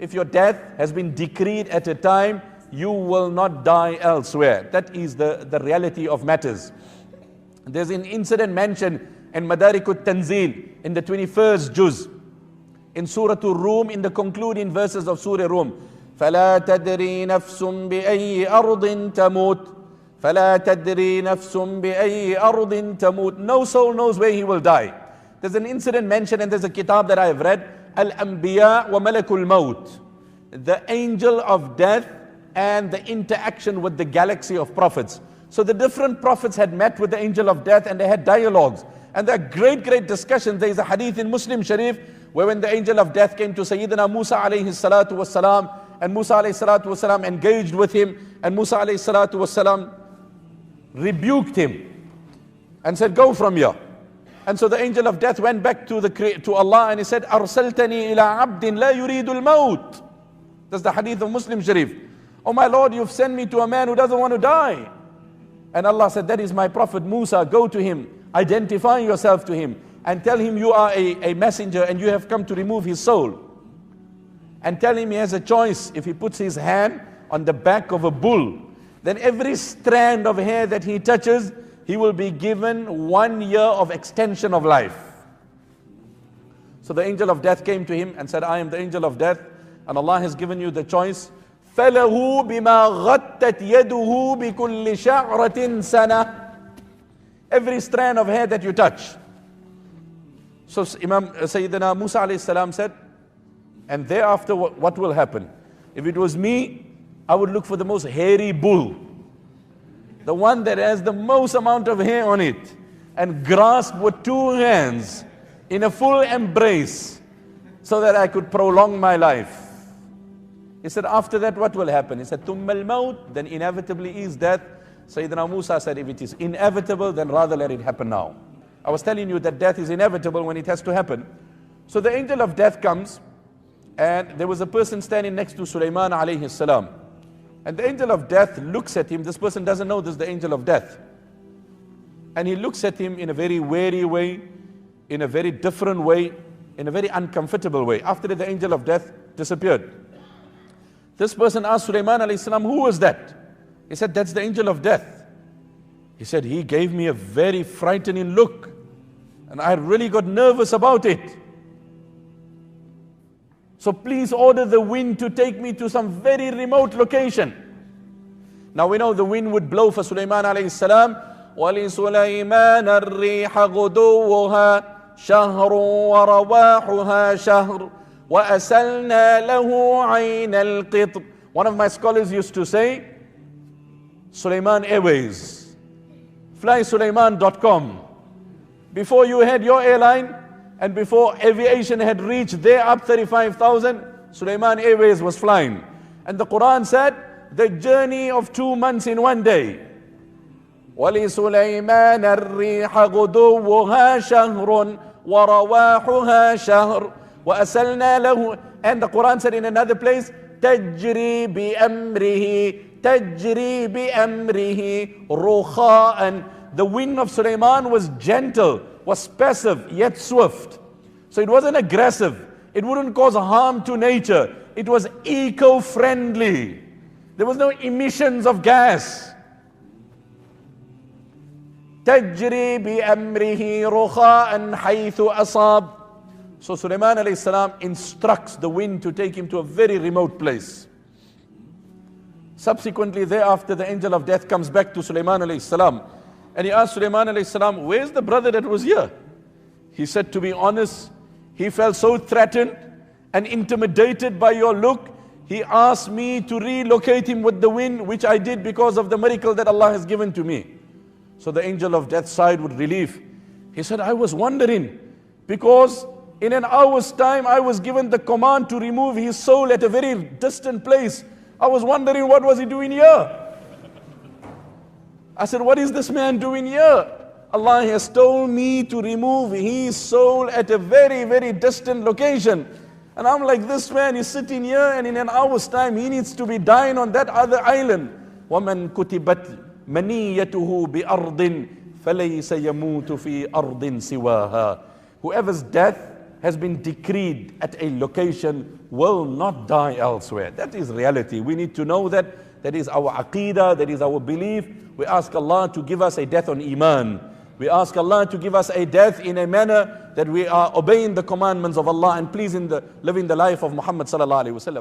if your death has been decreed at a time, you will not die elsewhere. That is the reality of matters. There's an incident mentioned in Madarikut Tanzil in the 21st juz, in Surah Rum, in the concluding verses of Surah Rum. فَلَا تَدْرِي نَفْسٌ بِأَيِّ أَرْضٍ تَمُوتُ فَلَا تَدْرِي نَفْسٌ بِأَيِّ أَرْضٍ تَمُوتُ. No soul knows where he will die. There's an incident mentioned, and there's a kitab that I have read, Al-Anbiya wa Malakul Maut, the angel of death and the interaction with the galaxy of prophets. So the different prophets had met with the angel of death and they had dialogues. And there are great discussions. There is a hadith in Muslim Sharif where when the angel of death came to Sayyidina Musa alayhi salatu wassalam, and Musa alayhi salatu wassalam engaged with him, and Musa alayhi salatu wassalam rebuked him and said, go from here. And so the angel of death went back to Allah and he said, Arsaltani ila abdin la yuridul maut. That's the hadith of Muslim Sharif. Oh my Lord, you've sent me to a man who doesn't want to die. And Allah said, that is my prophet Musa, go to him, identify yourself to him, and tell him you are a messenger and you have come to remove his soul. And tell him he has a choice. If he puts his hand on the back of a bull, then every strand of hair that he touches, he will be given 1 year of extension of life. So the angel of death came to him and said, I am the angel of death, and Allah has given you the choice. فَلَهُ بِمَا غَطَّتْ يَدُهُ بِكُلِّ شَعْرَةٍ سَنَةٍ. Every strand of hair that you touch. So Sayyidina Musa alayhi salam said, and thereafter what will happen? If it was me, I would look for the most hairy bull, the one that has the most amount of hair on it, and grasp with 2 hands in a full embrace so that I could prolong my life. He said, after that what will happen? He said, ثُمَّ الْمَوْتِ, then inevitably is death. Sayyidina Musa said, if it is inevitable, then rather let it happen now. I was telling you that death is inevitable when it has to happen. So the angel of death comes, and there was a person standing next to Sulaiman alayhi salam. And the angel of death looks at him. This person doesn't know this is the angel of death. And he looks at him in a very wary way, in a very different way, in a very uncomfortable way. After that, the angel of death disappeared. This person asked Sulaiman alayhi salam, who was that? He said, that's the angel of death. He said, he gave me a very frightening look, and I really got nervous about it. So please order the wind to take me to some very remote location. Now we know the wind would blow for Sulaiman alayhi salam. وَلِسُلَيْمَانَ الرِّيحَ غُدُوُّهَا شَهْرٌ وَرَوَاحُهَا شَهْرٌ وَأَسَلْنَا لَهُ عَيْنَ الْقِطْرِ. One of my scholars used to say, Sulaiman Airways, flysulaiman.com. Before you had your airline, and before aviation had reached their up 35,000, Sulaiman Airways was flying. And the Quran said, the journey of 2 months in 1 day. وَلِسُلَيْمَانَ الرِّيحَ غُدُوُّهَا شَهْرٌ وَرَوَاحُهَا شَهْرٌ وَأَسَلْنَا لَهُ. And the Quran said in another place, تَجْرِي بِأَمْرِهِ تَجْرِي بِأَمْرِهِ رُخَاءً. The wind of Sulaiman was gentle, was passive, yet swift. So it wasn't aggressive. It wouldn't cause harm to nature. It was eco-friendly. There was no emissions of gas. تَجْرِي بِأَمْرِهِ رُخَاءً حَيْثُ أَصَابَ. So Sulaiman alayhi salam instructs the wind to take him to a very remote place. Subsequently thereafter, the angel of death comes back to Sulaiman alayhi salam. And he asked Sulaiman alayhi salam, where's the brother that was here? He said, to be honest, he felt so threatened and intimidated by your look, he asked me to relocate him with the wind, which I did because of the miracle that Allah has given to me. So the angel of death sighed with relief. He said, I was wondering, because in an hour's time I was given the command to remove his soul at a very distant place. I was wondering, what was he doing here? I said, what is this man doing here? Allah has told me to remove his soul at a very, very distant location. And I'm like, this man is sitting here, and in an hour's time he needs to be dying on that other island. وَمَنْ كُتِبَتْ مَنِيَّتُهُ بِأَرْضٍ فَلَيْسَ يَمُوتُ فِي أَرْضٍ سِوَاهَا. Whoever's death has been decreed at a location will not die elsewhere. That is reality. We need to know that. That is our aqeedah, that is our belief. We ask Allah to give us a death on iman. We ask Allah to give us a death in a manner that we are obeying the commandments of Allah and living the life of Muhammad sallallahu alaihi wasallam.